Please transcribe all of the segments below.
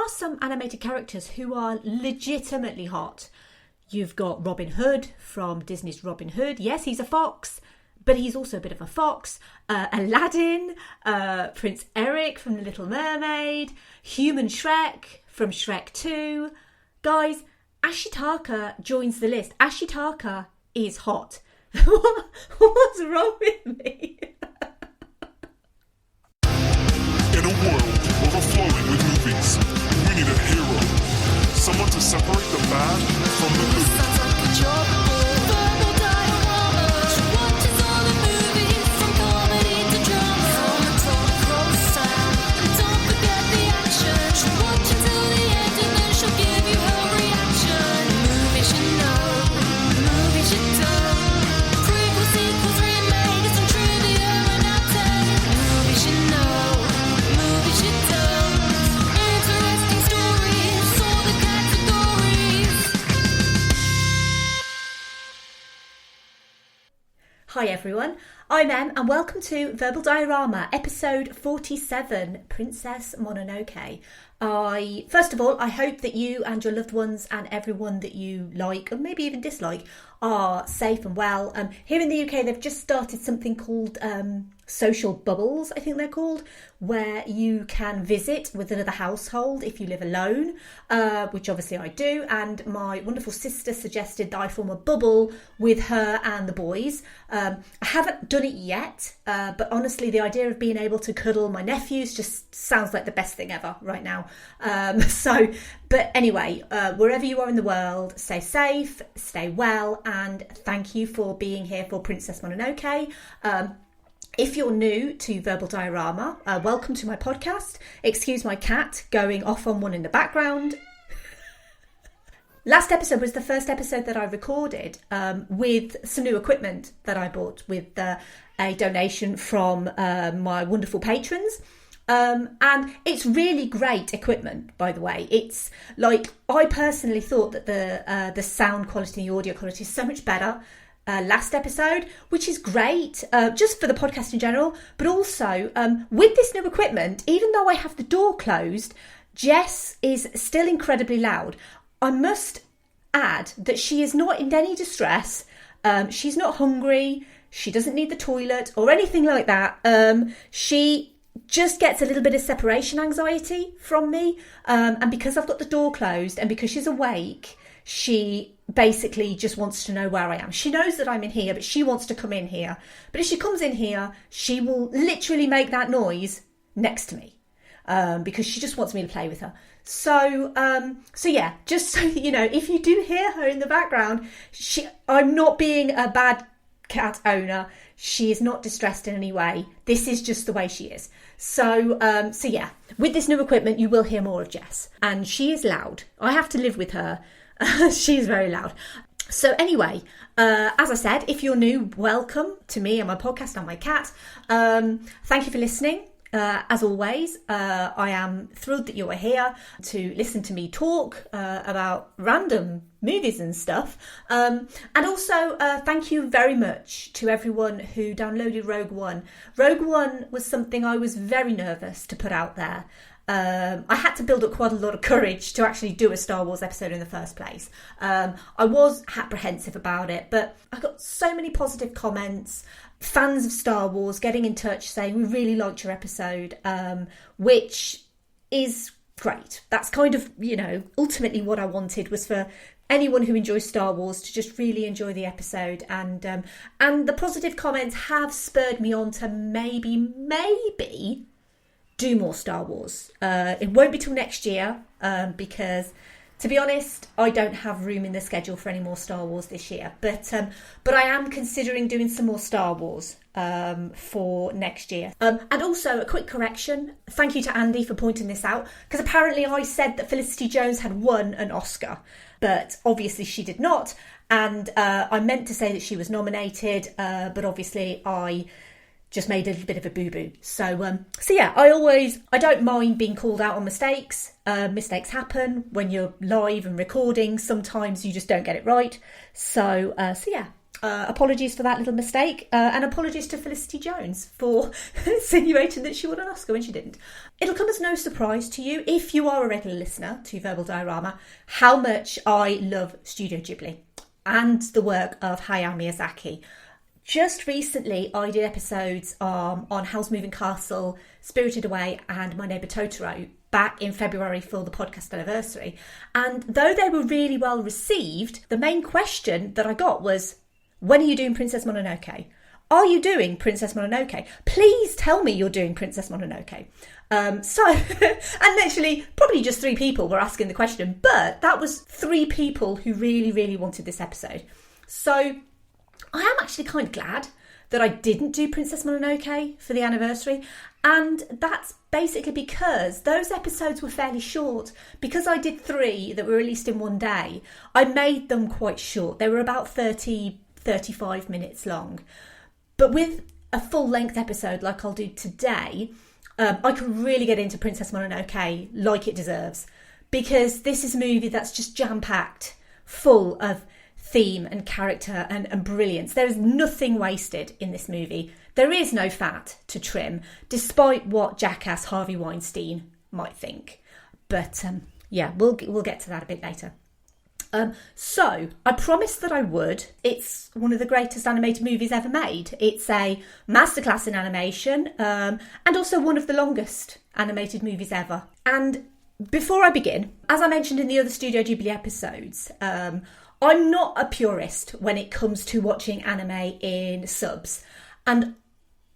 are some animated characters who are legitimately hot. You've got Robin Hood from Disney's Robin Hood. Yes, he's a fox, but he's also a bit of a fox. Aladdin, Prince Eric from The Little Mermaid, Human Shrek from Shrek 2. Guys, Ashitaka joins the list. Ashitaka is hot. What's wrong with me? In a world overflowing with movies, we need a hero. Someone to separate the bad from the good. Hi everyone, I'm Em and welcome to Verbal Diorama, episode 47, Princess Mononoke. First of all, I hope that you and your loved ones and everyone that you like, or maybe even dislike, are safe and well. Here in the UK, they've just started something called social bubbles, I think they're called, where you can visit with another household if you live alone, which obviously I do, and my wonderful sister suggested that I form a bubble with her and the boys. I haven't done it yet, but honestly the idea of being able to cuddle my nephews just sounds like the best thing ever right now. But anyway, wherever you are in the world, stay safe, stay well, and thank you for being here for Princess Mononoke. If you're new to Verbal Diorama, welcome to my podcast. Excuse my cat going off on one in the background. Last episode was the first episode that I recorded with some new equipment that I bought with a donation from my wonderful patrons. And it's really great equipment, by the way. It's like, I personally thought that the sound quality and the audio quality is so much better last episode, which is great, just for the podcast in general, but also with this new equipment, even though I have the door closed, Jess is still incredibly loud. I must add that she is not in any distress. She's not hungry. She doesn't need the toilet or anything like that. She just gets a little bit of separation anxiety from me. And because I've got the door closed and because she's awake, she basically just wants to know where I am. She knows that I'm in here, but she wants to come in here. But if she comes in here, she will literally make that noise next to me because she just wants me to play with her. So yeah, just so that you know, if you do hear her in the background, I'm not being a bad cat owner. She is not distressed in any way. This is just the way she is. So yeah, with this new equipment, you will hear more of Jess. And she is loud. I have to live with her. She's very loud. So anyway, as I said, if you're new, welcome to me and my podcast and my cat. Thank you for listening. As always, I am thrilled that you are here to listen to me talk about random movies and stuff. And also, thank you very much to everyone who downloaded Rogue One. Rogue One was something I was very nervous to put out there. I had to build up quite a lot of courage to actually do a Star Wars episode in the first place. I was apprehensive about it, but I got so many positive comments. Fans of Star Wars getting in touch saying, we really liked your episode, which is great. That's kind of, ultimately what I wanted was for anyone who enjoys Star Wars to just really enjoy the episode. And the positive comments have spurred me on to maybe do more Star Wars. It won't be till next year because, to be honest, I don't have room in the schedule for any more Star Wars this year. But I am considering doing some more Star Wars for next year. And also a quick correction. Thank you to Andy for pointing this out, because apparently I said that Felicity Jones had won an Oscar, but obviously she did not. And I meant to say that she was nominated, but obviously I just made a little bit of a boo-boo. So yeah, I don't mind being called out on mistakes. Mistakes happen when you're live and recording. Sometimes you just don't get it right. So yeah. Apologies for that little mistake, and apologies to Felicity Jones for insinuating that she won an Oscar when she didn't. It'll come as no surprise to you, if you are a regular listener to Verbal Diorama, how much I love Studio Ghibli and the work of Hayao Miyazaki. Just recently, I did episodes on Howl's Moving Castle, Spirited Away, and My Neighbour Totoro back in February for the podcast anniversary. And though they were really well received, the main question that I got was, when are you doing Princess Mononoke? Are you doing Princess Mononoke? Please tell me you're doing Princess Mononoke. And literally, probably just 3 people were asking the question, but that was 3 people who really, really wanted this episode. So I am actually kind of glad that I didn't do Princess Mononoke for the anniversary. And that's basically because those episodes were fairly short. Because I did 3 that were released in one day, I made them quite short. They were about 35 minutes long. But with a full-length episode like I'll do today, I can really get into Princess Mononoke like it deserves. Because this is a movie that's just jam-packed, full of theme and character and brilliance. There is nothing wasted in this movie. There is no fat to trim, despite what jackass Harvey Weinstein might think. But yeah, we'll get to that a bit later. So I promised that I would. It's one of the greatest animated movies ever made. It's a masterclass in animation, and also one of the longest animated movies ever. And before I begin, as I mentioned in the other Studio Ghibli episodes, I'm not a purist when it comes to watching anime in subs. And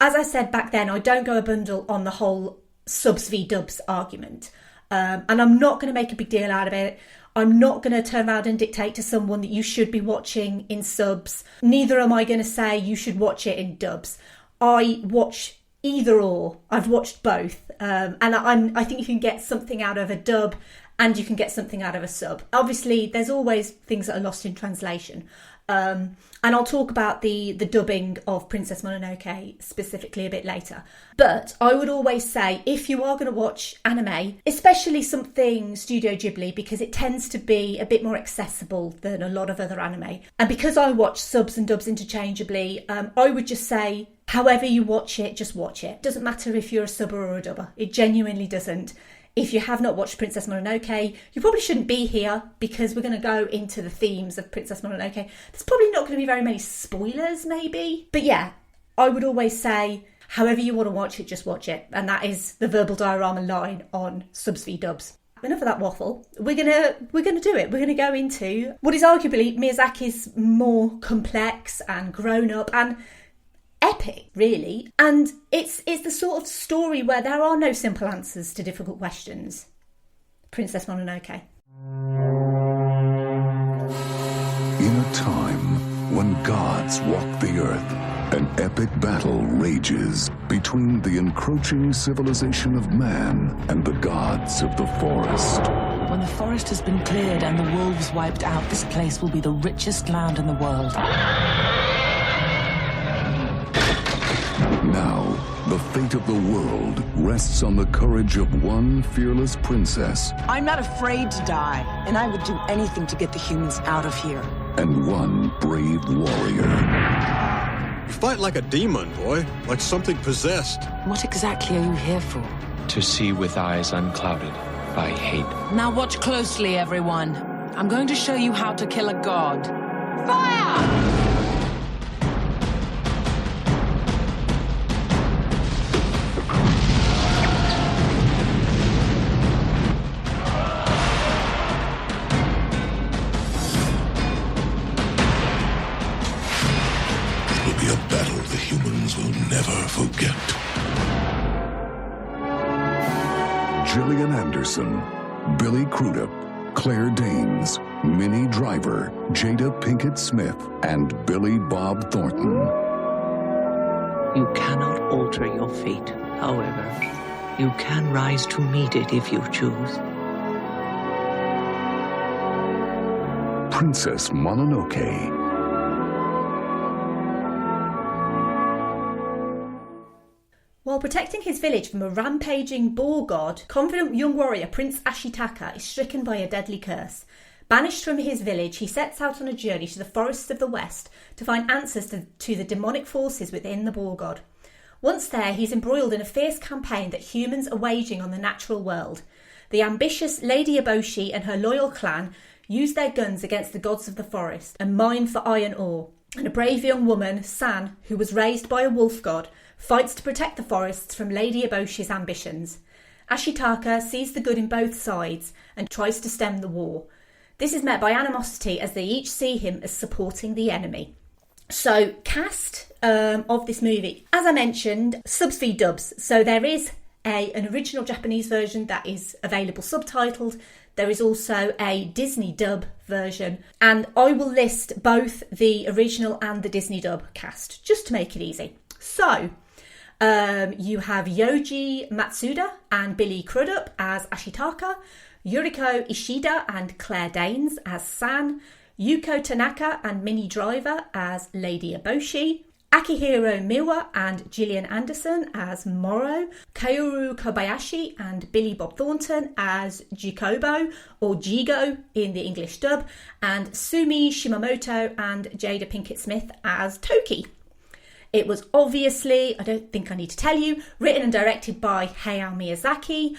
as I said back then, I don't go a bundle on the whole subs v dubs argument. And I'm not going to make a big deal out of it. I'm not going to turn around and dictate to someone that you should be watching in subs. Neither am I going to say you should watch it in dubs. I watch either or. I've watched both. And I think you can get something out of a dub and you can get something out of a sub. Obviously, there's always things that are lost in translation. And I'll talk about the dubbing of Princess Mononoke specifically a bit later. But I would always say, if you are going to watch anime, especially something Studio Ghibli, because it tends to be a bit more accessible than a lot of other anime. And because I watch subs and dubs interchangeably, I would just say, however you watch it, just watch it. Doesn't matter if you're a subber or a dubber. It genuinely doesn't. If you have not watched Princess Mononoke, you probably shouldn't be here because we're going to go into the themes of Princess Mononoke. There's probably not going to be very many spoilers, maybe. But yeah, I would always say, however you want to watch it, just watch it. And that is the Verbal Diorama line on subs v dubs. Enough of that waffle. We're gonna do it. We're gonna go into what is arguably Miyazaki's more complex and grown up and epic, really. And it's the sort of story where there are no simple answers to difficult questions. Princess Mononoke. In a time when gods walk the earth, an epic battle rages between the encroaching civilization of man and the gods of the forest. When the forest has been cleared and the wolves wiped out, this place will be the richest land in the world. Now, the fate of the world rests on the courage of one fearless princess. I'm not afraid to die, and I would do anything to get the humans out of here. And one brave warrior. You fight like a demon, boy. Like something possessed. What exactly are you here for? To see with eyes unclouded by hate. Now watch closely, everyone. I'm going to show you how to kill a god. Fire! Forget. Gillian Anderson, Billy Crudup, Claire Danes, Minnie Driver, Jada Pinkett Smith, and Billy Bob Thornton. You cannot alter your fate, however. You can rise to meet it if you choose. Princess Mononoke. While protecting his village from a rampaging boar god, confident young warrior Prince Ashitaka is stricken by a deadly curse. Banished from his village, he sets out on a journey to the forests of the West to find answers to the demonic forces within the Boar God. Once there, he's embroiled in a fierce campaign that humans are waging on the natural world. The ambitious Lady Eboshi and her loyal clan use their guns against the gods of the forest and mine for iron ore. And a brave young woman, San, who was raised by a wolf god, fights to protect the forests from Lady Eboshi's ambitions. Ashitaka sees the good in both sides and tries to stem the war. This is met by animosity as they each see him as supporting the enemy. So, cast of this movie. As I mentioned, subs v dubs. So there is an original Japanese version that is available subtitled. There is also a Disney dub version. And I will list both the original and the Disney dub cast, just to make it easy. So, you have Yoji Matsuda and Billy Crudup as Ashitaka, Yuriko Ishida and Claire Danes as San, Yuko Tanaka and Minnie Driver as Lady Eboshi, Akihiro Miwa and Gillian Anderson as Moro, Kaoru Kobayashi and Billy Bob Thornton as Jikobo, or Jigo in the English dub, and Sumi Shimamoto and Jada Pinkett Smith as Toki. It was obviously, I don't think I need to tell you, written and directed by Hayao Miyazaki.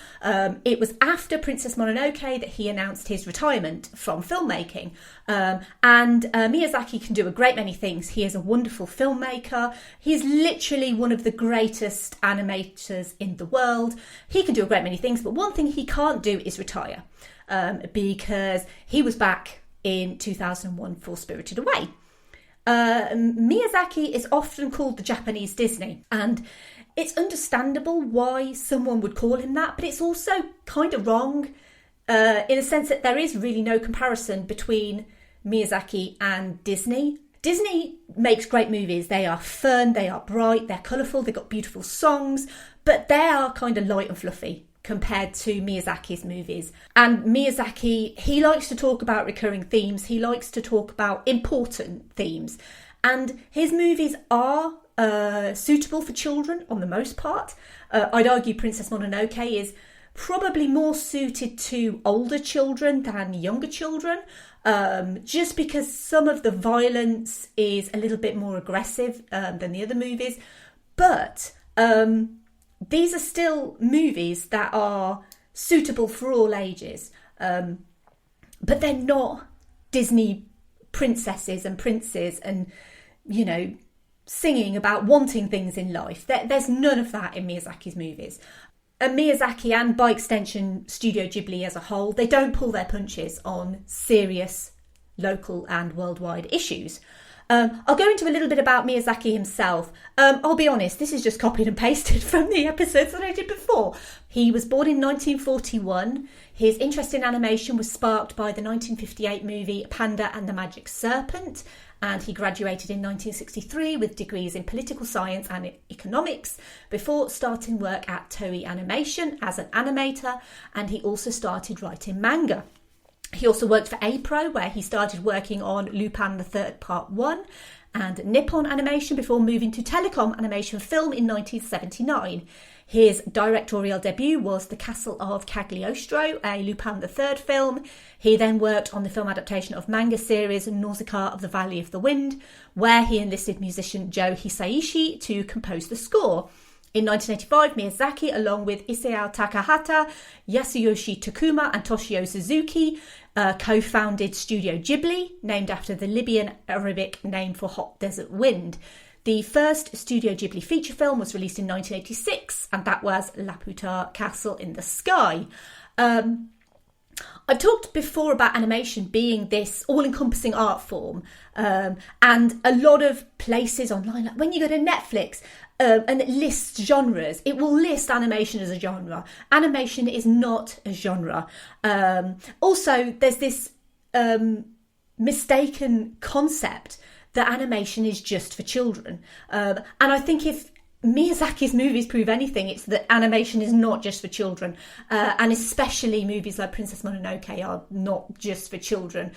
It was after Princess Mononoke that he announced his retirement from filmmaking. And Miyazaki can do a great many things. He is a wonderful filmmaker. He's literally one of the greatest animators in the world. He can do a great many things, but one thing he can't do is retire. Because he was back in 2001 for Spirited Away. Miyazaki is often called the Japanese Disney, and it's understandable why someone would call him that, but it's also kind of wrong in a sense that there is really no comparison between Miyazaki and Disney. Disney makes great movies. They are fun, they are bright, they're colourful, they've got beautiful songs, but they are kind of light and fluffy compared to Miyazaki's movies. And Miyazaki, he likes to talk about recurring themes. He likes to talk about important themes. And his movies are suitable for children on the most part. I'd argue Princess Mononoke is probably more suited to older children than younger children, just because some of the violence is a little bit more aggressive than the other movies. But these are still movies that are suitable for all ages. But they're not Disney princesses and princes and, you know, singing about wanting things in life. There's none of that in Miyazaki's movies. And Miyazaki, and by extension Studio Ghibli as a whole, they don't pull their punches on serious local and worldwide issues. I'll go into a little bit about Miyazaki himself. I'll be honest, this is just copied and pasted from the episodes that I did before. He was born in 1941. His interest in animation was sparked by the 1958 movie Panda and the Magic Serpent, and he graduated in 1963 with degrees in political science and economics before starting work at Toei Animation as an animator, and he also started writing manga. He also worked for Apro, where he started working on Lupin the Third Part 1 and Nippon Animation before moving to Telecom Animation Film in 1979. His directorial debut was The Castle of Cagliostro, a Lupin the Third film. He then worked on the film adaptation of manga series Nausicaa of the Valley of the Wind, where he enlisted musician Joe Hisaishi to compose the score. In 1985, Miyazaki, along with Isao Takahata, Yasuyoshi Takuma and Toshio Suzuki, co-founded Studio Ghibli, named after the Libyan Arabic name for hot desert wind. The first Studio Ghibli feature film was released in 1986, and that was Laputa Castle in the Sky. I've talked before about animation being this all-encompassing art form, and a lot of places online, like when you go to Netflix and it lists genres, it will list animation as a genre. Animation is not a genre. Also, there's this mistaken concept that animation is just for children. And I think if Miyazaki's movies prove anything, it's that animation is not just for children, and especially movies like Princess Mononoke are not just for children.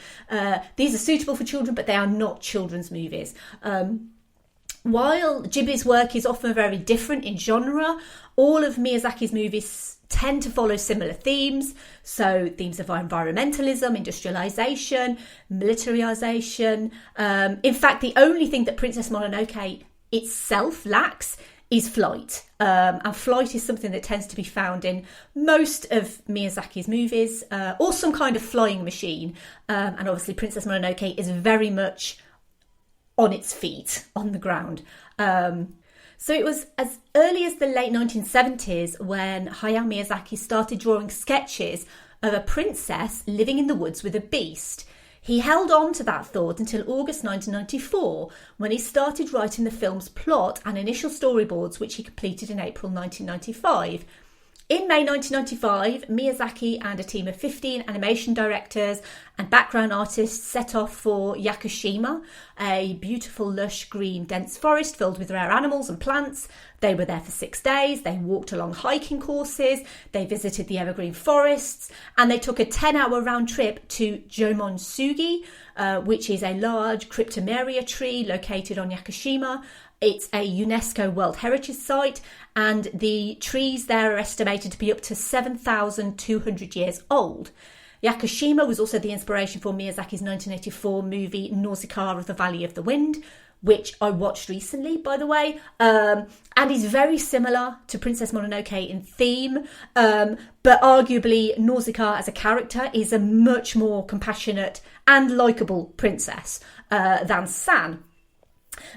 These are suitable for children, but they are not children's movies. While Ghibli's work is often very different in genre, all of Miyazaki's movies tend to follow similar themes. So themes of environmentalism, industrialization, militarization. In fact, the only thing that Princess Mononoke itself lacks is flight. And flight is something that tends to be found in most of Miyazaki's movies, or some kind of flying machine. And obviously Princess Mononoke is very much on its feet, on the ground. So it was as early as the late 1970s when Hayao Miyazaki started drawing sketches of a princess living in the woods with a beast. He held on to that thought until August 1994, when he started writing the film's plot and initial storyboards, which he completed in April 1995. In May 1995, Miyazaki and a team of 15 animation directors and background artists set off for Yakushima, a beautiful, lush, green, dense forest filled with rare animals and plants. They were there for 6 days. They walked along hiking courses. They visited the evergreen forests, and they took a 10-hour round trip to Jomonsugi, which is a large cryptomeria tree located on Yakushima. It's a UNESCO World Heritage Site, and the trees there are estimated to be up to 7,200 years old. Yakushima was also the inspiration for Miyazaki's 1984 movie Nausicaa of the Valley of the Wind, which I watched recently, by the way, and is very similar to Princess Mononoke in theme, but arguably Nausicaa as a character is a much more compassionate and likeable princess than San.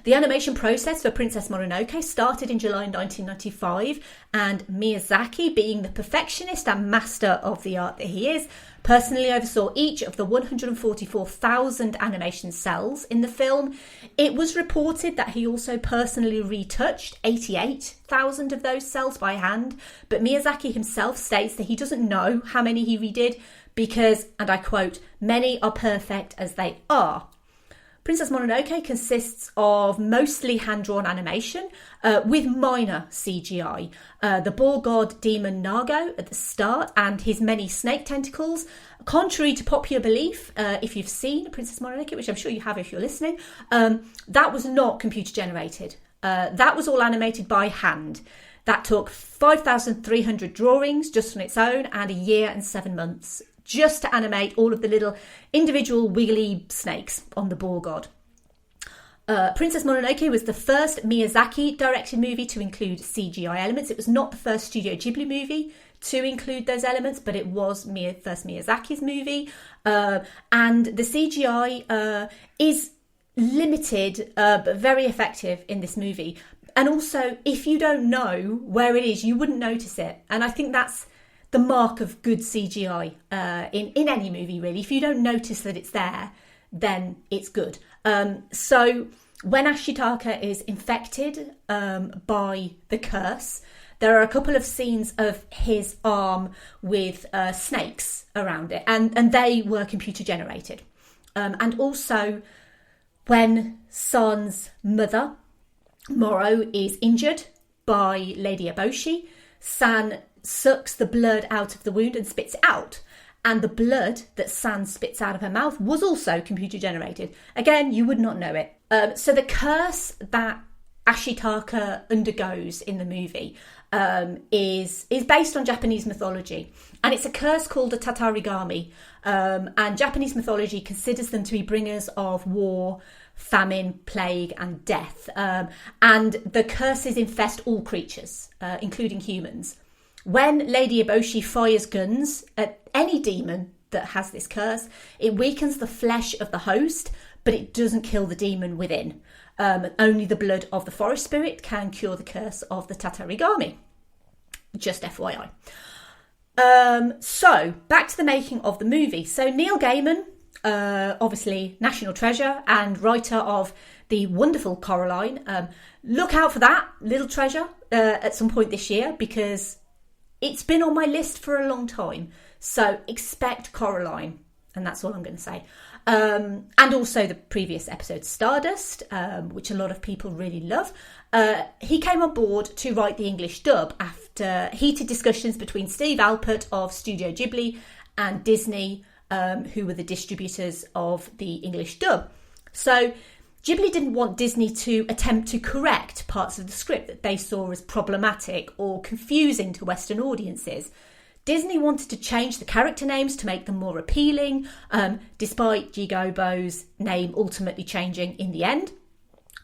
The animation process for Princess Mononoke started in July 1995, and Miyazaki, being the perfectionist and master of the art that he is, personally oversaw each of the 144,000 animation cells in the film. It was reported that he also personally retouched 88,000 of those cells by hand, but Miyazaki himself states that he doesn't know how many he redid because, and I quote, "many are perfect as they are." Princess Mononoke consists of mostly hand-drawn animation with minor CGI. The boar god demon Nago at the start and his many snake tentacles, contrary to popular belief, if you've seen Princess Mononoke, which I'm sure you have if you're listening, that was not computer generated. That was all animated by hand. That took 5,300 drawings just on its own and a year and 7 months. Just to animate all of the little individual wiggly snakes on the boar god. Princess Mononoke was the first Miyazaki-directed movie to include CGI elements. It was not the first Studio Ghibli movie to include those elements, but it was first Miyazaki's movie. And the CGI is limited, but very effective in this movie. And also, if you don't know where it is, you wouldn't notice it. And I think that's the mark of good CGI in any movie, really. If you don't notice that it's there, then it's good. So when Ashitaka is infected by the curse, there are a couple of scenes of his arm with snakes around it, and they were computer generated. And also when San's mother, Moro, is injured by Lady Eboshi, San sucks the blood out of the wound and spits it out. And the blood that San spits out of her mouth was also computer generated. Again, you would not know it. So the curse that Ashitaka undergoes in the movie is based on Japanese mythology. And it's a curse called a tatarigami. And Japanese mythology considers them to be bringers of war, famine, plague and death. And the curses infest all creatures, including humans. When Lady Eboshi fires guns at any demon that has this curse, it weakens the flesh of the host, but it doesn't kill the demon within. Only the blood of the forest spirit can cure the curse of the tatarigami. Just FYI. So, back to the making of the movie. So, Neil Gaiman, obviously national treasure and writer of the wonderful Coraline. Look out for that little treasure at some point this year, because it's been on my list for a long time. So expect Coraline, and that's all I'm going to say. And also the previous episode, Stardust, which a lot of people really love. He came on board to write the English dub after heated discussions between Steve Alpert of Studio Ghibli and Disney, who were the distributors of the English dub. So Ghibli didn't want Disney to attempt to correct parts of the script that they saw as problematic or confusing to Western audiences. Disney wanted to change the character names to make them more appealing, despite Jigobo's name ultimately changing in the end.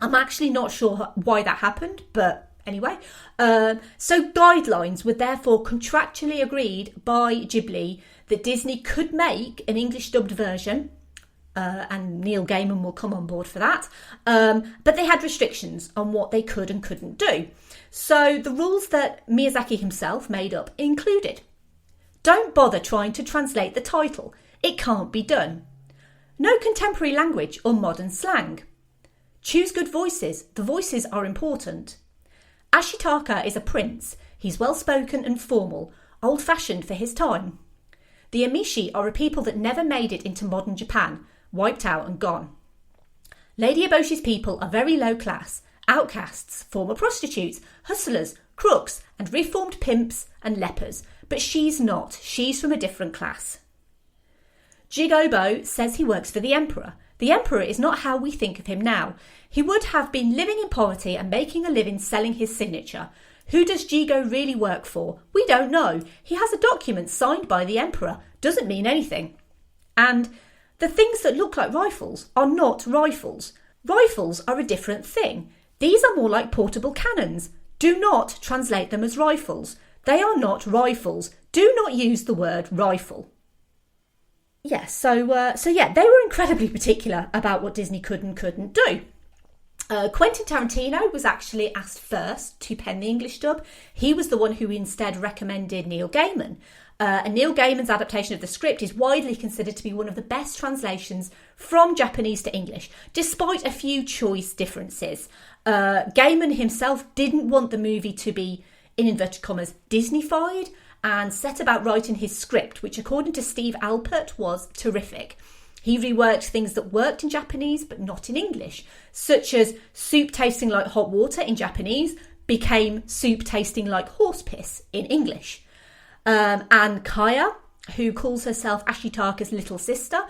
I'm actually not sure why that happened, but anyway. So guidelines were therefore contractually agreed by Ghibli that Disney could make an English dubbed version, and Neil Gaiman will come on board for that, but they had restrictions on what they could and couldn't do. So the rules that Miyazaki himself made up included: don't bother trying to translate the title, it can't be done. No contemporary language or modern slang. Choose good voices, the voices are important. Ashitaka is a prince, he's well-spoken and formal, old-fashioned for his time. The Amishi are a people that never made it into modern Japan, wiped out and gone. Lady Eboshi's people are very low class, outcasts, former prostitutes, hustlers, crooks, and reformed pimps and lepers, but she's not, she's from a different class. Jigobo says he works for the Emperor. The Emperor is not how we think of him now. He would have been living in poverty and making a living selling his signature. Who does Jigo really work for? We don't know. He has a document signed by the Emperor. Doesn't mean anything. And the things that look like rifles are not rifles. Rifles are a different thing. These are more like portable cannons. Do not translate them as rifles. They are not rifles. Do not use the word rifle. Yeah, so they were incredibly particular about what Disney could and couldn't do. Quentin Tarantino was actually asked first to pen the English dub. He was the one who instead recommended Neil Gaiman. And Neil Gaiman's adaptation of the script is widely considered to be one of the best translations from Japanese to English, despite a few choice differences. Gaiman himself didn't want the movie to be, in inverted commas, Disney-fied, and set about writing his script, which according to Steve Alpert was terrific. He reworked things that worked in Japanese but not in English, such as soup tasting like hot water in Japanese became soup tasting like horse piss in English. And Kaya, who calls herself Ashitaka's little sister,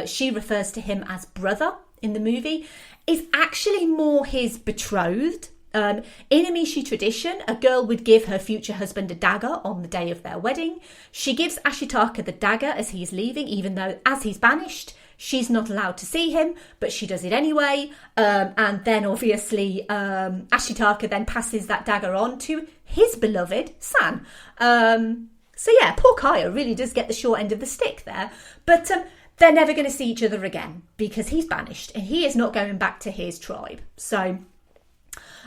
she refers to him as brother in the movie, is actually more his betrothed. In Amishi tradition, a girl would give her future husband a dagger on the day of their wedding. She gives Ashitaka the dagger as he's leaving, even though as he's banished, she's not allowed to see him, but she does it anyway. And then obviously Ashitaka then passes that dagger on to his beloved San. So yeah, poor Kaya really does get the short end of the stick there. But they're never going to see each other again because he's banished and he is not going back to his tribe. So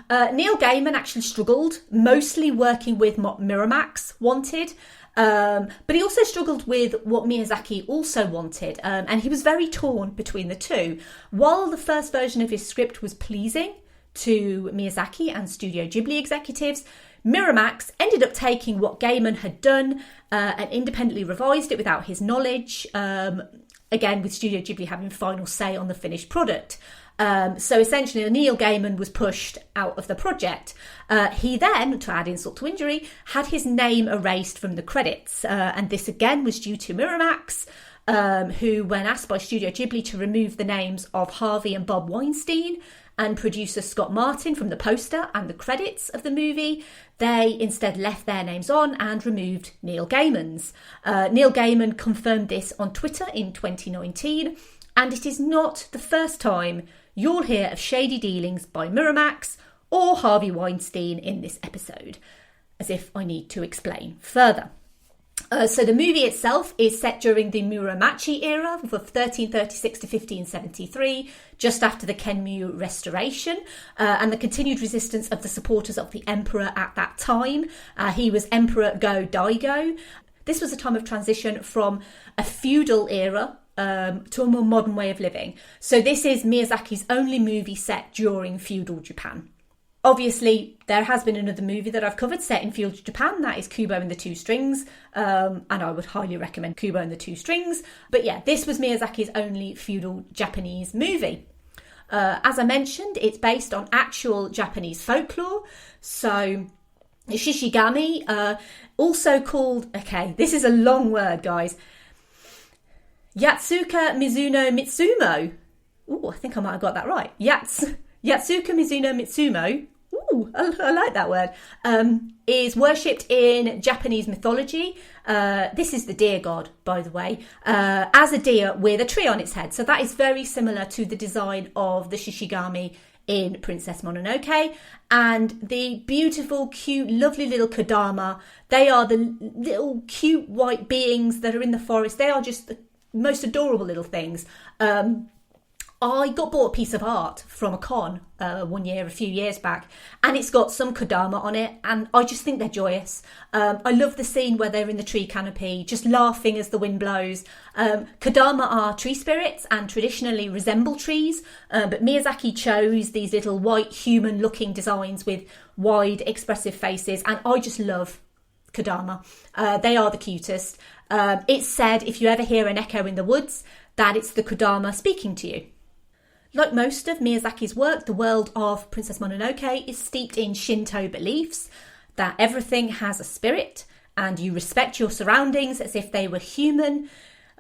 Neil Gaiman actually struggled, mostly working with what Miramax wanted, but he also struggled with what Miyazaki also wanted, and he was very torn between the two. While the first version of his script was pleasing to Miyazaki and Studio Ghibli executives, Miramax ended up taking what Gaiman had done and independently revised it without his knowledge, again with Studio Ghibli having final say on the finished product. So essentially Neil Gaiman was pushed out of the project. He then, to add insult to injury, had his name erased from the credits. And this again was due to Miramax, who, when asked by Studio Ghibli to remove the names of Harvey and Bob Weinstein and producer Scott Martin from the poster and the credits of the movie, they instead left their names on and removed Neil Gaiman's. Neil Gaiman confirmed this on Twitter in 2019, and it is not the first time you'll hear of shady dealings by Miramax or Harvey Weinstein in this episode, as if I need to explain further. So the movie itself is set during the Muromachi era of 1336 to 1573, just after the Kenmyu restoration, and the continued resistance of the supporters of the emperor at that time. He was Emperor Go-Daigo. This was a time of transition from a feudal era to a more modern way of living. So this is Miyazaki's only movie set during feudal Japan. Obviously, there has been another movie that I've covered set in feudal Japan, that is Kubo and the Two Strings, and I would highly recommend Kubo and the Two Strings. But yeah, this was Miyazaki's only feudal Japanese movie. As I mentioned, it's based on actual Japanese folklore. So Shishigami, also called, okay, this is a long word, guys, Yatsuka Mizuno Mitsumo. I think I might have got that right. Yatsuka Mizuno Mitsumo, I like that word, is worshipped in Japanese mythology. This is the deer god, by the way, as a deer with a tree on its head. So that is very similar to the design of the Shishigami in Princess Mononoke. And the beautiful, cute, lovely little Kodama, they are the little cute white beings that are in the forest. They are just the most adorable little things. I got bought a piece of art from a con one year, a few years back, and it's got some Kodama on it, and I just think they're joyous. I love the scene where they're in the tree canopy, just laughing as the wind blows. Kodama are tree spirits and traditionally resemble trees, but Miyazaki chose these little white human-looking designs with wide, expressive faces, and I just love Kodama. They are the cutest. It's said if you ever hear an echo in the woods, that it's the Kodama speaking to you. Like most of Miyazaki's work, the world of Princess Mononoke is steeped in Shinto beliefs that everything has a spirit and you respect your surroundings as if they were human.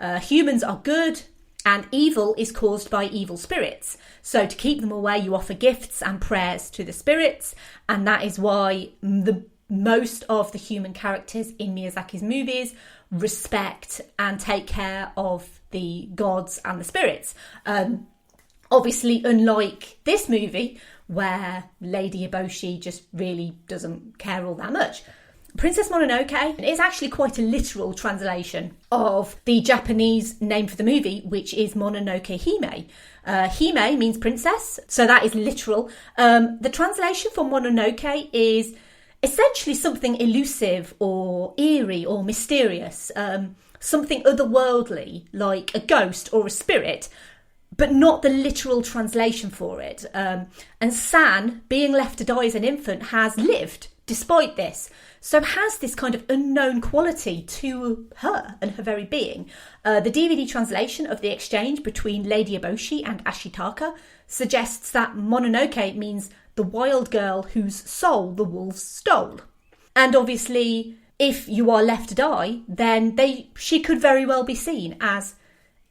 Humans are good and evil is caused by evil spirits. So to keep them away, you offer gifts and prayers to the spirits, and that is why most of the human characters in Miyazaki's movies respect and take care of the gods and the spirits. Obviously, unlike this movie, where Lady Eboshi just really doesn't care all that much. Princess Mononoke is actually quite a literal translation of the Japanese name for the movie, which is Mononoke Hime. Hime means princess, so that is literal. The translation for Mononoke is essentially something elusive or eerie or mysterious, something otherworldly, like a ghost or a spirit, but not the literal translation for it. And San, being left to die as an infant, has lived despite this, so has this kind of unknown quality to her and her very being. The DVD translation of the exchange between Lady Eboshi and Ashitaka suggests that Mononoke means the wild girl whose soul the wolves stole. And obviously, if you are left to die, then she could very well be seen as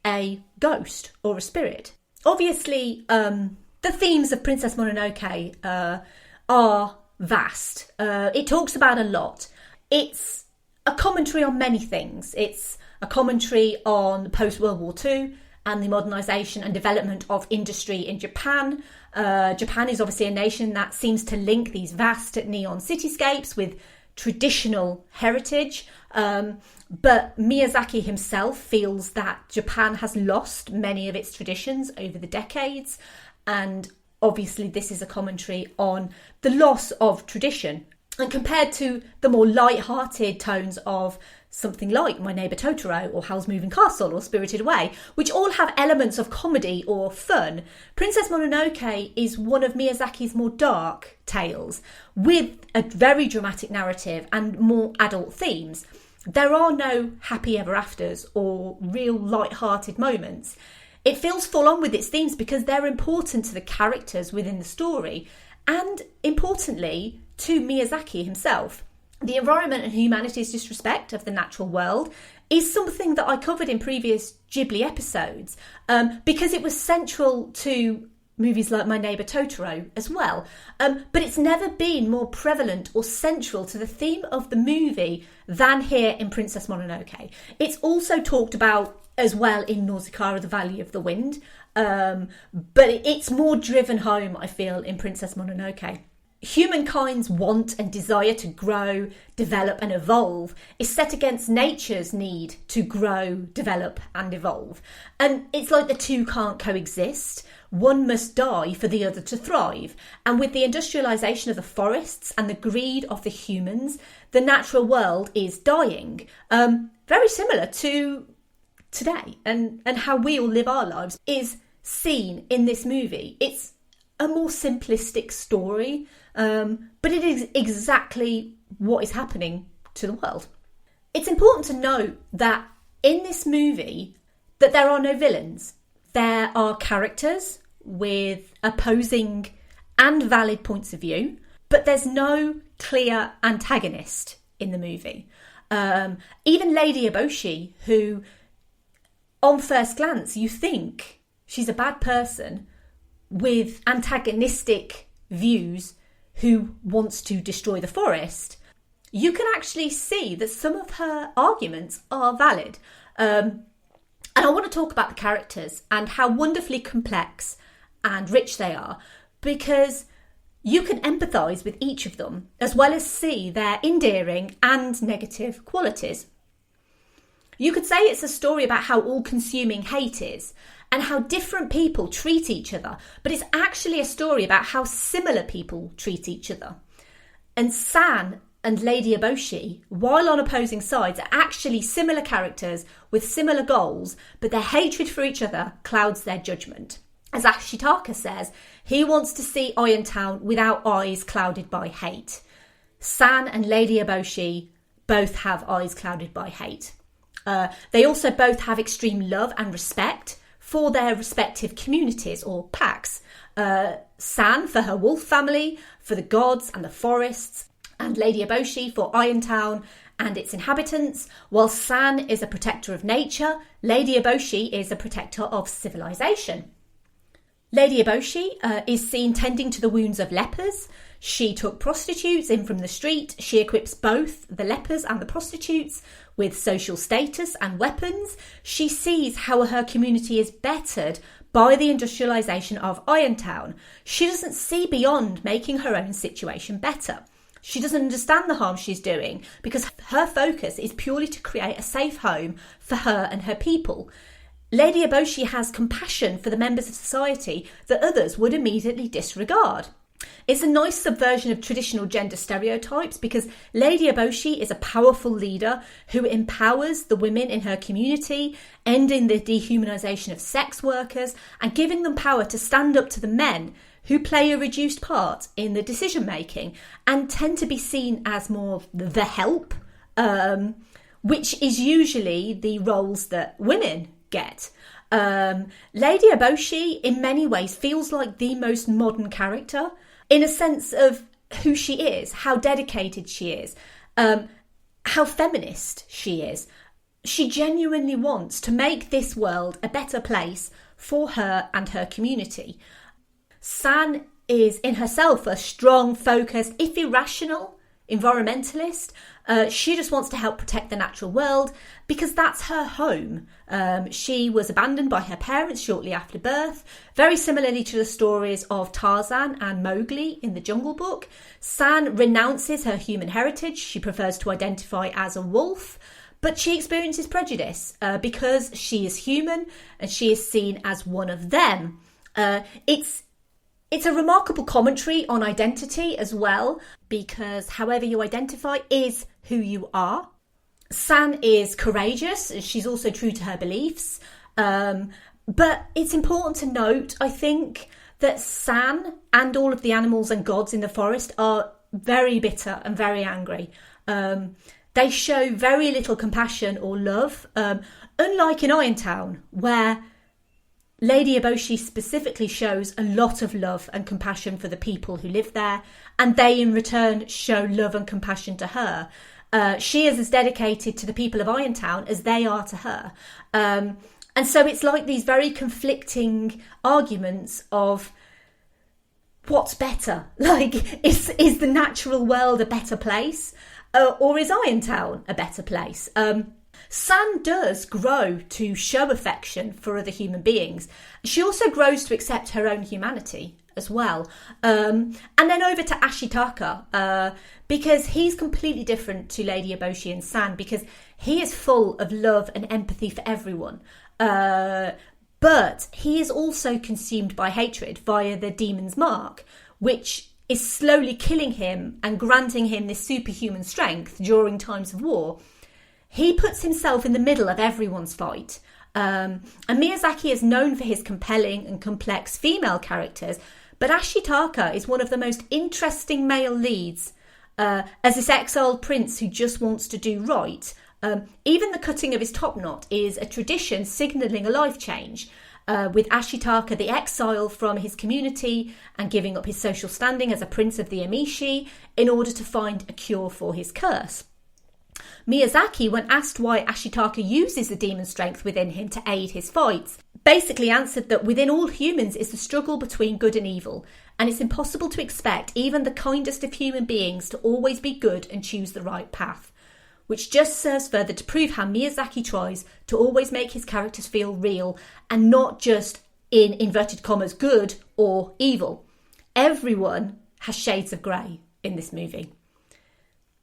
a ghost or a spirit. Obviously, the themes of Princess Mononoke are vast. It talks about a lot. It's a commentary on many things. It's a commentary on post-World War II and the modernisation and development of industry in Japan. Japan is obviously a nation that seems to link these vast neon cityscapes with traditional heritage. But Miyazaki himself feels that Japan has lost many of its traditions over the decades. And obviously this is a commentary on the loss of tradition. And compared to the more light-hearted tones of something like My Neighbour Totoro or Howl's Moving Castle or Spirited Away, which all have elements of comedy or fun, Princess Mononoke is one of Miyazaki's more dark tales with a very dramatic narrative and more adult themes. There are no happy ever afters or real light-hearted moments. It feels full on with its themes because they're important to the characters within the story and, importantly, to Miyazaki himself. The environment and humanity's disrespect of the natural world is something that I covered in previous Ghibli episodes because it was central to movies like My Neighbour Totoro as well. But it's never been more prevalent or central to the theme of the movie than here in Princess Mononoke. It's also talked about as well in Nausicaa, The Valley of the Wind, but it's more driven home, I feel, in Princess Mononoke. Humankind's want and desire to grow, develop and evolve is set against nature's need to grow, develop and evolve. And it's like the two can't coexist. One must die for the other to thrive. And with the industrialisation of the forests and the greed of the humans, the natural world is dying. Very similar to today and how we all live our lives is seen in this movie. It's a more simplistic story, but it is exactly what is happening to the world. It's important to note that in this movie that there are no villains. There are characters with opposing and valid points of view, but there's no clear antagonist in the movie. Even Lady Eboshi, who on first glance you think She's a bad person with antagonistic views who wants to destroy the forest. You can actually see that some of her arguments are valid. And I want to talk about the characters and how wonderfully complex and rich they are, because you can empathise with each of them as well as see their endearing and negative qualities. You could say it's a story about how all-consuming hate is and how different people treat each other, but it's actually a story about how similar people treat each other. And San and Lady Eboshi, while on opposing sides, are actually similar characters with similar goals, but their hatred for each other clouds their judgment. As Ashitaka says, he wants to see Irontown without eyes clouded by hate. San and Lady Eboshi both have eyes clouded by hate. They also both have extreme love and respect for their respective communities or packs. San for her wolf family, for the gods and the forests, and Lady Eboshi for Irontown and its inhabitants. While San is a protector of nature, Lady Eboshi is a protector of civilization. Lady Eboshi is seen tending to the wounds of lepers. She took prostitutes in from the street. She equips both the lepers and the prostitutes with social status and weapons. She sees how her community is bettered by the industrialisation of Irontown. She doesn't see beyond making her own situation better. She doesn't understand the harm she's doing because her focus is purely to create a safe home for her and her people. Lady Eboshi has compassion for the members of society that others would immediately disregard. It's a nice subversion of traditional gender stereotypes because Lady Eboshi is a powerful leader who empowers the women in her community, ending the dehumanisation of sex workers and giving them power to stand up to the men who play a reduced part in the decision making and tend to be seen as more the help, which is usually the roles that women get. Lady Eboshi in many ways feels like the most modern character in a sense of who she is, how dedicated she is, how feminist she is. She genuinely wants to make this world a better place for her and her community. San is in herself a strong, focused, if irrational, environmentalist. She just wants to help protect the natural world because that's her home. She was abandoned by her parents shortly after birth, very similarly to the stories of Tarzan and Mowgli in the Jungle Book. San renounces her human heritage. She prefers to identify as a wolf, but she experiences prejudice because she is human and she is seen as one of them. It's a remarkable commentary on identity as well, because however you identify is who you are. San is courageous. She's also true to her beliefs. But it's important to note, I think, that San and all of the animals and gods in the forest are very bitter and very angry. They show very little compassion or love, unlike in Irontown, where Lady Eboshi specifically shows a lot of love and compassion for the people who live there, and they in return show love and compassion to her. She is as dedicated to the people of Irontown as they are to her. And so it's like these very conflicting arguments of what's better? Like, is the natural world a better place? Or is Irontown a better place? San does grow to show affection for other human beings. She also grows to accept her own humanity as well. And then over to Ashitaka, because he's completely different to Lady Eboshi and San, because he is full of love and empathy for everyone. But he is also consumed by hatred via the demon's mark, which is slowly killing him and granting him this superhuman strength during times of war. He puts himself in the middle of everyone's fight. And Miyazaki is known for his compelling and complex female characters, but Ashitaka is one of the most interesting male leads as this exiled prince who just wants to do right. Even the cutting of his top knot is a tradition signalling a life change, with Ashitaka the exile from his community and giving up his social standing as a prince of the Emishi in order to find a cure for his curse. Miyazaki, when asked why Ashitaka uses the demon strength within him to aid his fights, basically answered that within all humans is the struggle between good and evil, and it's impossible to expect even the kindest of human beings to always be good and choose the right path, which just serves further to prove how Miyazaki tries to always make his characters feel real and not just, in inverted commas, good or evil. Everyone has shades of grey in this movie.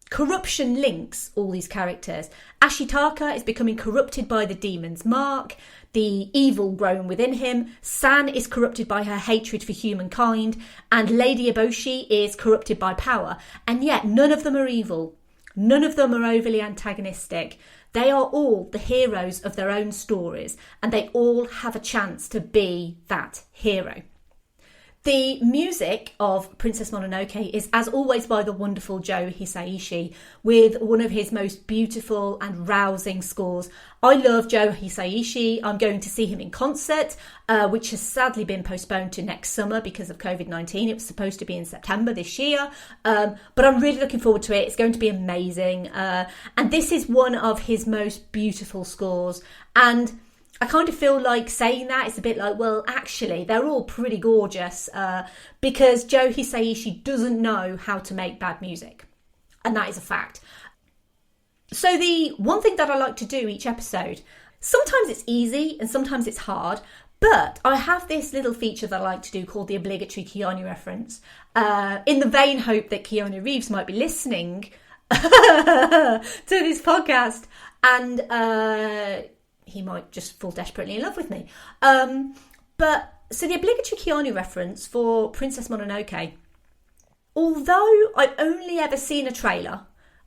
Corruption links all these characters. Ashitaka is becoming corrupted by the demon's mark, the evil grown within him. San is corrupted by her hatred for humankind, and Lady Eboshi is corrupted by power. And yet none of them are evil. None of them are overly antagonistic. They are all the heroes of their own stories, and they all have a chance to be that hero. The music of Princess Mononoke is, as always, by the wonderful Joe Hisaishi, with one of his most beautiful and rousing scores. I love Joe Hisaishi. I'm going to see him in concert, which has sadly been postponed to next summer because of COVID-19. It was supposed to be in September this year, but I'm really looking forward to it. It's going to be amazing. And this is one of his most beautiful scores. And I kind of feel like saying that, it's a bit like, well, actually, they're all pretty gorgeous because Joe Hisaishi doesn't know how to make bad music. And that is a fact. So the one thing that I like to do each episode, sometimes it's easy and sometimes it's hard, but I have this little feature that I like to do called the obligatory Keanu reference, in the vain hope that Keanu Reeves might be listening to this podcast and he might just fall desperately in love with me. So the obligatory Keanu reference for Princess Mononoke, although I've only ever seen a trailer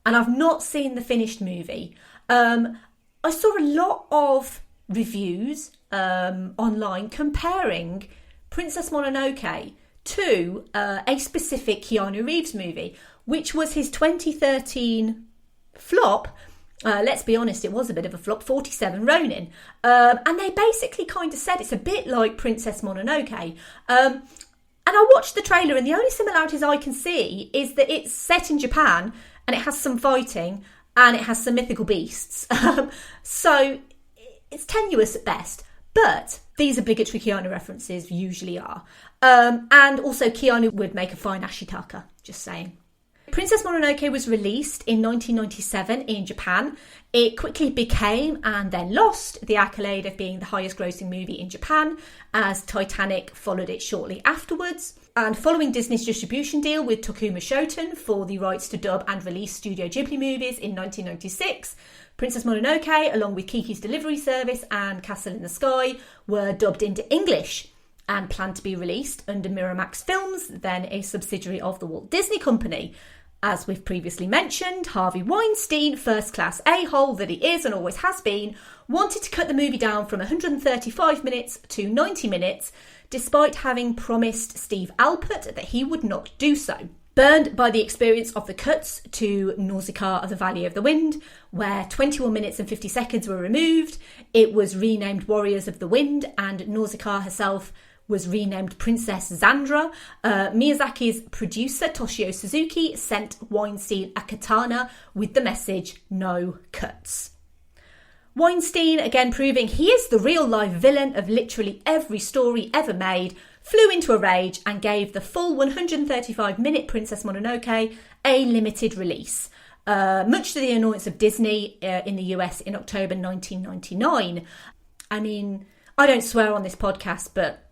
and I've not seen the finished movie, I saw a lot of reviews online comparing Princess Mononoke to a specific Keanu Reeves movie, which was his 2013 flop. Let's be honest, it was a bit of a flop, 47 Ronin. And they basically kind of said it's a bit like Princess Mononoke. And I watched the trailer and the only similarities I can see is that it's set in Japan and it has some fighting and it has some mythical beasts. So it's tenuous at best. But these obligatory Keanu references usually are. And also Keanu would make a fine Ashitaka, just saying. Princess Mononoke was released in 1997 in Japan. It quickly became, and then lost, the accolade of being the highest grossing movie in Japan, as Titanic followed it shortly afterwards. And following Disney's distribution deal with Tokuma Shoten for the rights to dub and release Studio Ghibli movies in 1996, Princess Mononoke, along with Kiki's Delivery Service and Castle in the Sky, were dubbed into English and planned to be released under Miramax Films, then a subsidiary of the Walt Disney Company. As we've previously mentioned, Harvey Weinstein, first-class a-hole that he is and always has been, wanted to cut the movie down from 135 minutes to 90 minutes, despite having promised Steve Alpert that he would not do so. Burned by the experience of the cuts to Nausicaa of the Valley of the Wind, where 21 minutes and 50 seconds were removed, it was renamed Warriors of the Wind, and Nausicaa herself was renamed Princess Xandra. Miyazaki's producer, Toshio Suzuki, sent Weinstein a katana with the message, "No cuts." Weinstein, again proving he is the real-life villain of literally every story ever made, flew into a rage and gave the full 135-minute Princess Mononoke a limited release, much to the annoyance of Disney in the US in October 1999. I mean, I don't swear on this podcast, but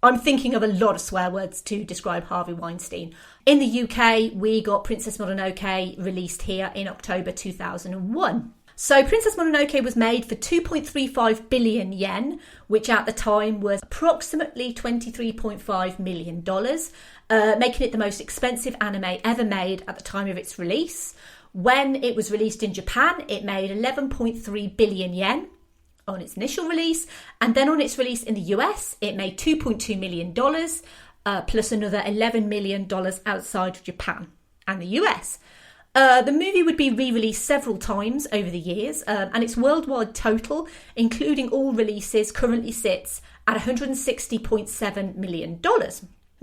I'm thinking of a lot of swear words to describe Harvey Weinstein. In the UK, we got Princess Mononoke released here in October 2001. So Princess Mononoke was made for 2.35 billion yen, which at the time was approximately $23.5 million, making it the most expensive anime ever made at the time of its release. When it was released in Japan, it made 11.3 billion yen. On its initial release, and then on its release in the US, it made $2.2 million, plus another $11 million outside of Japan and the US. The movie would be re-released several times over the years, and its worldwide total, including all releases, currently sits at $160.7 million.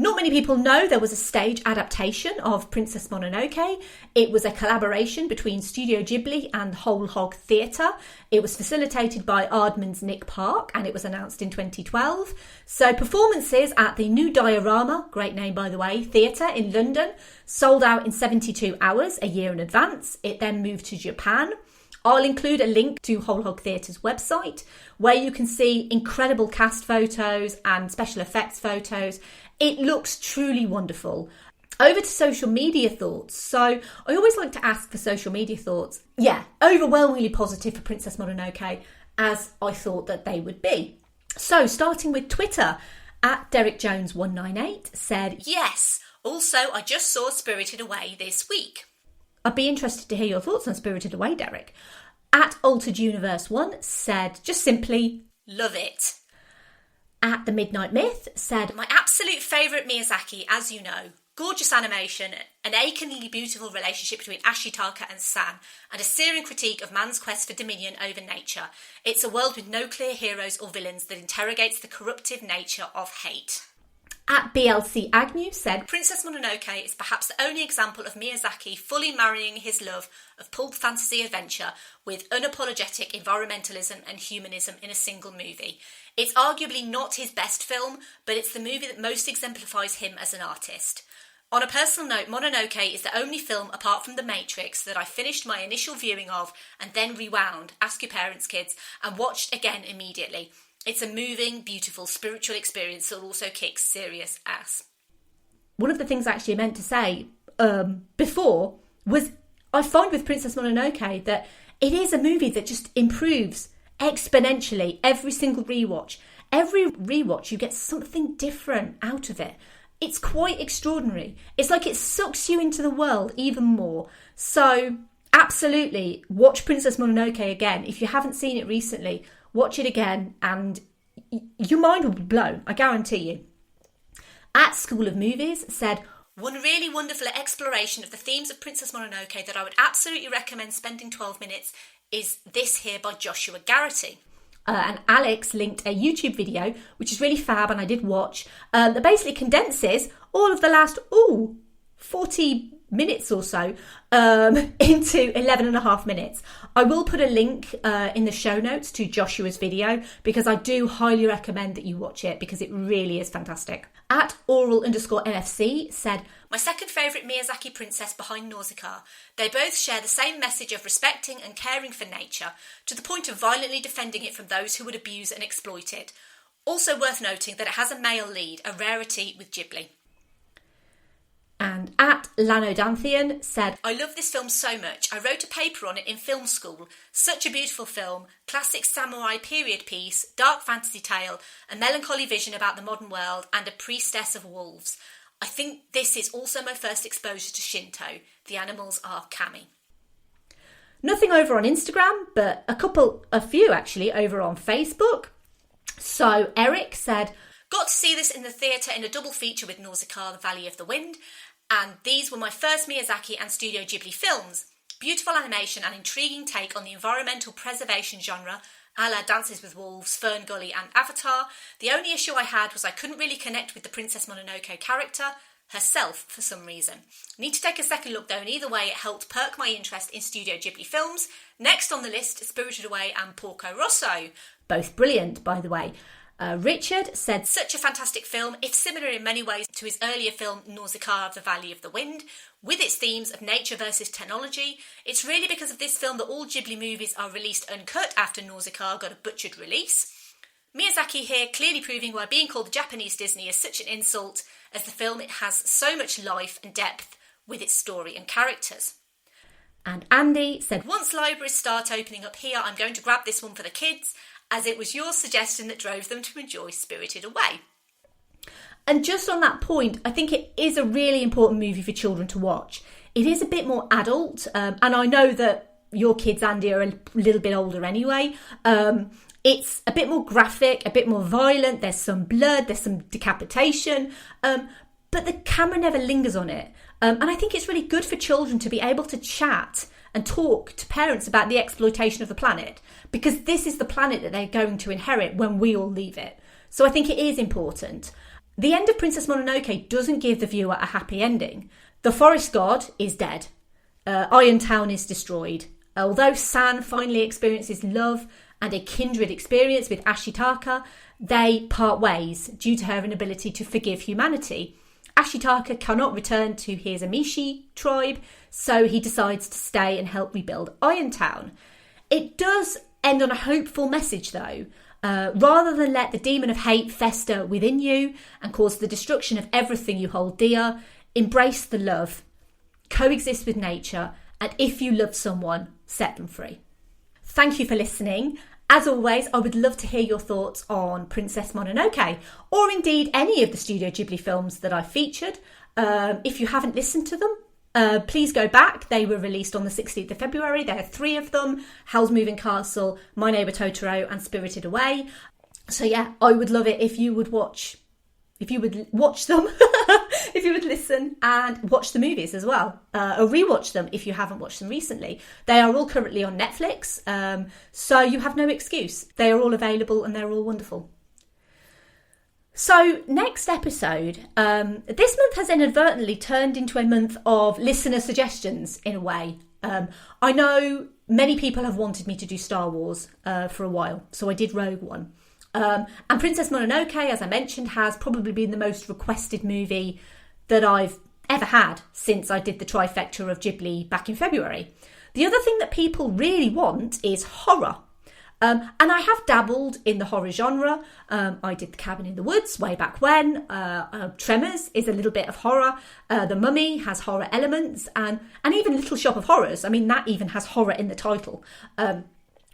Not many people know there was a stage adaptation of Princess Mononoke. It was a collaboration between Studio Ghibli and Whole Hog Theatre. It was facilitated by Aardman's Nick Park and it was announced in 2012. So performances at the New Diorama, great name by the way, Theatre in London, sold out in 72 hours, a year in advance. It then moved to Japan. I'll include a link to Whole Hog Theatre's website where you can see incredible cast photos and special effects photos. It looks truly wonderful. Over to social media thoughts. So I always like to ask for social media thoughts. Yeah, overwhelmingly positive for Princess Mononoke, as I thought that they would be. So starting with Twitter, at DerekJones198 said, yes, also I just saw Spirited Away this week. I'd be interested to hear your thoughts on Spirited Away, Derek. At Altered Universe 1 said, just simply, love it. At The Midnight Myth said, my absolute favourite Miyazaki, as you know. Gorgeous animation, an achingly beautiful relationship between Ashitaka and San, and a searing critique of man's quest for dominion over nature. It's a world with no clear heroes or villains that interrogates the corruptive nature of hate. At BLC Agnew said, Princess Mononoke is perhaps the only example of Miyazaki fully marrying his love of pulp fantasy adventure with unapologetic environmentalism and humanism in a single movie. It's arguably not his best film, but it's the movie that most exemplifies him as an artist. On a personal note, Mononoke is the only film apart from The Matrix that I finished my initial viewing of and then rewound, ask your parents kids, and watched again immediately. It's a moving, beautiful, spiritual experience that also kicks serious ass. One of the things I actually meant to say before was I find with Princess Mononoke that it is a movie that just improves exponentially every single rewatch. Every rewatch you get something different out of it. It's quite extraordinary. It's like it sucks you into the world even more. So absolutely watch Princess Mononoke again. If you haven't seen it recently, watch it again and your mind will be blown, I guarantee you. At School of Movies said, one really wonderful exploration of the themes of Princess Mononoke that I would absolutely recommend spending 12 minutes is this here by Joshua Garrity. And Alex linked a YouTube video, which is really fab and I did watch, that basically condenses all of the last, 40 minutes or so into 11 and a half minutes. I will put a link in the show notes to Joshua's video because I do highly recommend that you watch it because it really is fantastic. At oral_NFC said, my second favourite Miyazaki princess behind Nausicaa. They both share the same message of respecting and caring for nature to the point of violently defending it from those who would abuse and exploit it. Also worth noting that it has a male lead, a rarity with Ghibli. And at Lanodanthian said, I love this film so much. I wrote a paper on it in film school. Such a beautiful film, classic samurai period piece, dark fantasy tale, a melancholy vision about the modern world, and a priestess of wolves. I think this is also my first exposure to Shinto. The animals are kami. Nothing over on Instagram, but a few actually over on Facebook. So Eric said, got to see this in the theatre in a double feature with Nausicaa, The Valley of the Wind. And these were my first Miyazaki and Studio Ghibli films. Beautiful animation and intriguing take on the environmental preservation genre, a la Dances with Wolves, Fern Gully and Avatar. The only issue I had was I couldn't really connect with the Princess Mononoke character, herself, for some reason. Need to take a second look though, and either way it helped perk my interest in Studio Ghibli films. Next on the list, Spirited Away and Porco Rosso. Both brilliant, by the way. Richard said, such a fantastic film, if similar in many ways to his earlier film Nausicaa, The Valley of the Wind, with its themes of nature versus technology. It's really because of this film that all Ghibli movies are released uncut after Nausicaa got a butchered release. Miyazaki here clearly proving why being called the Japanese Disney is such an insult, as the film it has so much life and depth with its story and characters. And Andy said, once libraries start opening up here, I'm going to grab this one for the kids, as it was your suggestion that drove them to enjoy Spirited Away. And just on that point, I think it is a really important movie for children to watch. It is a bit more adult, and I know that your kids, Andy, are a little bit older anyway. It's a bit more graphic, a bit more violent. There's some blood, there's some decapitation, but the camera never lingers on it. And I think it's really good for children to be able to chat and talk to parents about the exploitation of the planet, because this is the planet that they're going to inherit when we all leave it. So I think it is important. The end of Princess Mononoke doesn't give the viewer a happy ending. The forest god is dead. Iron Town is destroyed. Although San finally experiences love and a kindred experience with Ashitaka, they part ways due to her inability to forgive humanity. Ashitaka cannot return to his Amishi tribe, so he decides to stay and help rebuild Iron Town. It does end on a hopeful message though. Rather than let the demon of hate fester within you and cause the destruction of everything you hold dear, embrace the love, coexist with nature, and if you love someone, set them free. Thank you for listening. As always, I would love to hear your thoughts on Princess Mononoke, or indeed any of the Studio Ghibli films that I featured. If you haven't listened to them, please go back. They were released on the 16th of February. There are 3 of them: Howl's Moving Castle, My Neighbour Totoro, and Spirited Away. So yeah, I would love it if you would watch them, if you would listen and watch the movies as well, or rewatch them if you haven't watched them recently. They are all currently on Netflix, so you have no excuse. They are all available and they're all wonderful. So next episode, this month has inadvertently turned into a month of listener suggestions in a way. I know many people have wanted me to do Star Wars for a while, so I did Rogue One. And Princess Mononoke, as I mentioned, has probably been the most requested movie that I've ever had since I did the trifecta of Ghibli back in February. The other thing that people really want is horror. And I have dabbled in the horror genre. I did The Cabin in the Woods way back when. Tremors is a little bit of horror. The Mummy has horror elements. And even Little Shop of Horrors, I mean, that even has horror in the title. But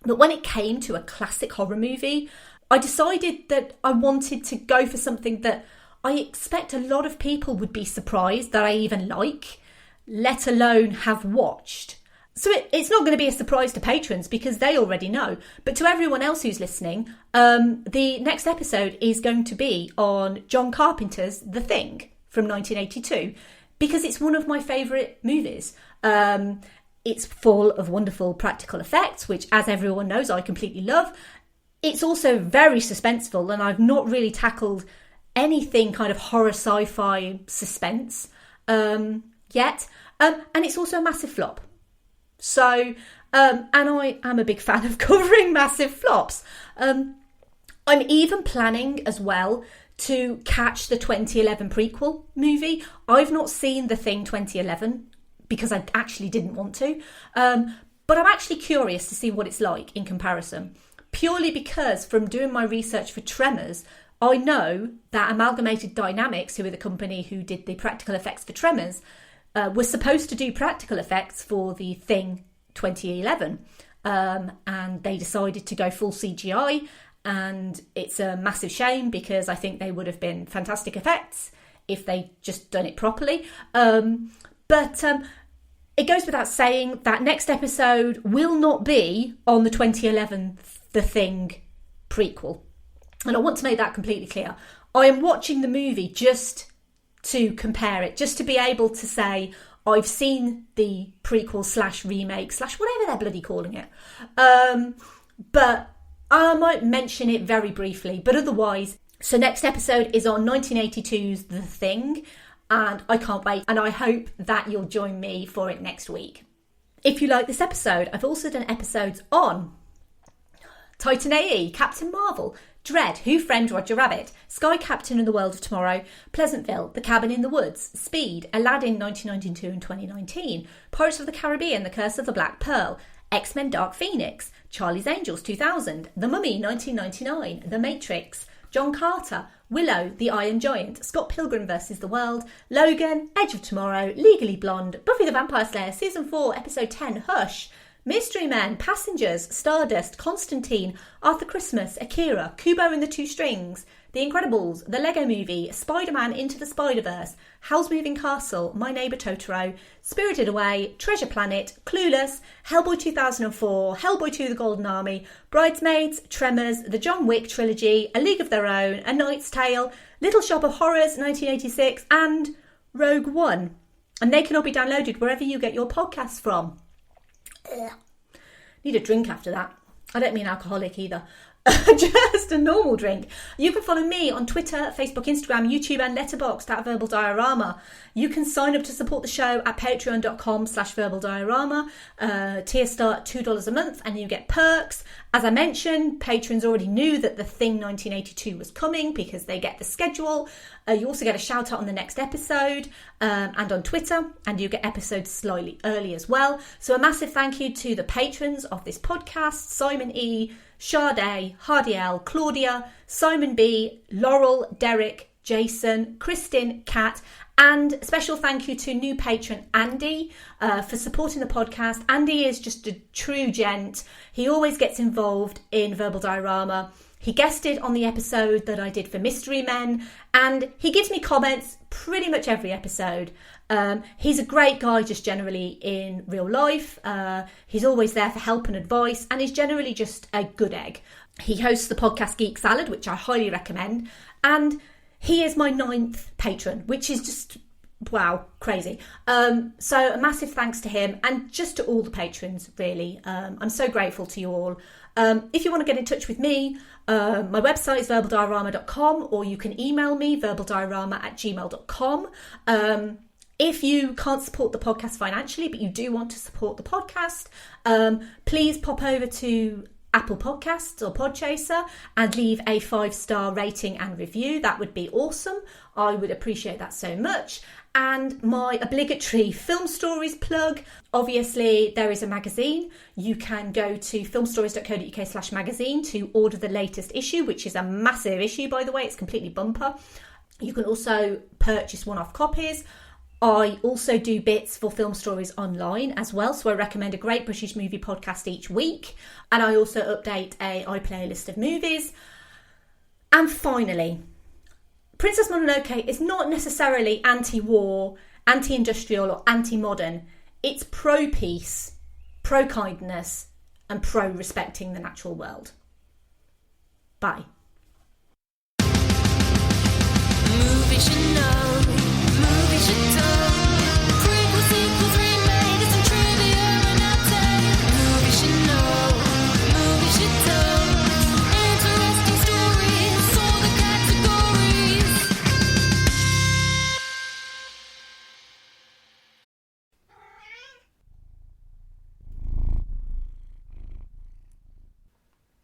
when it came to a classic horror movie, I decided that I wanted to go for something that I expect a lot of people would be surprised that I even like, let alone have watched. So it's not going to be a surprise to patrons because they already know. But to everyone else who's listening, the next episode is going to be on John Carpenter's The Thing from 1982 because it's one of my favourite movies. It's full of wonderful practical effects, which, as everyone knows, I completely love. It's also very suspenseful, and I've not really tackled anything kind of horror sci-fi suspense yet. And it's also a massive flop. So, and I am a big fan of covering massive flops. I'm even planning as well to catch the 2011 prequel movie. I've not seen The Thing 2011 because I actually didn't want to. But I'm actually curious to see what it's like in comparison. Purely because from doing my research for Tremors, I know that Amalgamated Dynamics, who are the company who did the practical effects for Tremors, were supposed to do practical effects for The Thing 2011. And they decided to go full CGI. And it's a massive shame because I think they would have been fantastic effects if they just done it properly. But it goes without saying that next episode will not be on the 2011 The Thing prequel. And I want to make that completely clear. I am watching the movie just to compare it, just to be able to say I've seen the prequel / remake / whatever they're bloody calling it. But I might mention it very briefly, but otherwise. So next episode is on 1982's The Thing, and I can't wait, and I hope that you'll join me for it next week. If you like this episode, I've also done episodes on Titan AE, Captain Marvel, Dread, Who Framed Roger Rabbit, Sky Captain and the World of Tomorrow, Pleasantville, The Cabin in the Woods, Speed, Aladdin 1992 and 2019, Pirates of the Caribbean, The Curse of the Black Pearl, X-Men Dark Phoenix, Charlie's Angels 2000, The Mummy 1999, The Matrix, John Carter, Willow, The Iron Giant, Scott Pilgrim vs. the World, Logan, Edge of Tomorrow, Legally Blonde, Buffy the Vampire Slayer Season 4 Episode 10, Hush, Mystery Men, Passengers, Stardust, Constantine, Arthur Christmas, Akira, Kubo and the Two Strings, The Incredibles, The Lego Movie, Spider-Man Into the Spider-Verse, Howl's Moving Castle, My Neighbour Totoro, Spirited Away, Treasure Planet, Clueless, Hellboy 2004, Hellboy 2 The Golden Army, Bridesmaids, Tremors, The John Wick Trilogy, A League of Their Own, A Knight's Tale, Little Shop of Horrors 1986 and Rogue One. And they can all be downloaded wherever you get your podcasts from. Need a drink after that. I don't mean alcoholic either. just a normal drink. You can follow me on Twitter, Facebook, Instagram, YouTube and Letterboxd at Verbal Diorama. You can sign up to support the show at patreon.com/verbaldiorama. Tier start $2 a month and you get perks. As I mentioned, patrons already knew that The Thing 1982 was coming because they get the schedule. You also get a shout out on the next episode and on Twitter, and you get episodes slightly early as well. So a massive thank you to the patrons of this podcast: Simon E, Sade, Hardy L, Claudia, Simon B, Laurel, Derek, Jason, Kristin, Kat, and special thank you to new patron Andy for supporting the podcast. Andy is just a true gent. He always gets involved in Verbal Diorama. He guested on the episode that I did for Mystery Men, and he gives me comments pretty much every episode. He's a great guy just generally in real life. He's always there for help and advice, and he's generally just a good egg. He hosts the podcast Geek Salad, which I highly recommend, and he is my 9th patron, which is just, wow, crazy. So a massive thanks to him and just to all the patrons, really. I'm so grateful to you all. If you want to get in touch with me, my website is verbaldiorama.com, or you can email me, verbaldiorama@gmail.com. If you can't support the podcast financially, but you do want to support the podcast, please pop over to Apple Podcasts or Podchaser and leave a 5-star rating and review. That would be awesome. I would appreciate that so much. And my obligatory Film Stories plug. Obviously, there is a magazine. You can go to filmstories.co.uk/magazine to order the latest issue, which is a massive issue, by the way. It's completely bumper. You can also purchase one-off copies. I also do bits for Film Stories online as well, so I recommend a great British movie podcast each week, and I also update a iPlayer list of movies. And finally, Princess Mononoke is not necessarily anti-war, anti-industrial or anti-modern. It's pro-peace, pro-kindness and pro-respecting the natural world. Bye. Movie should know, movie should tell.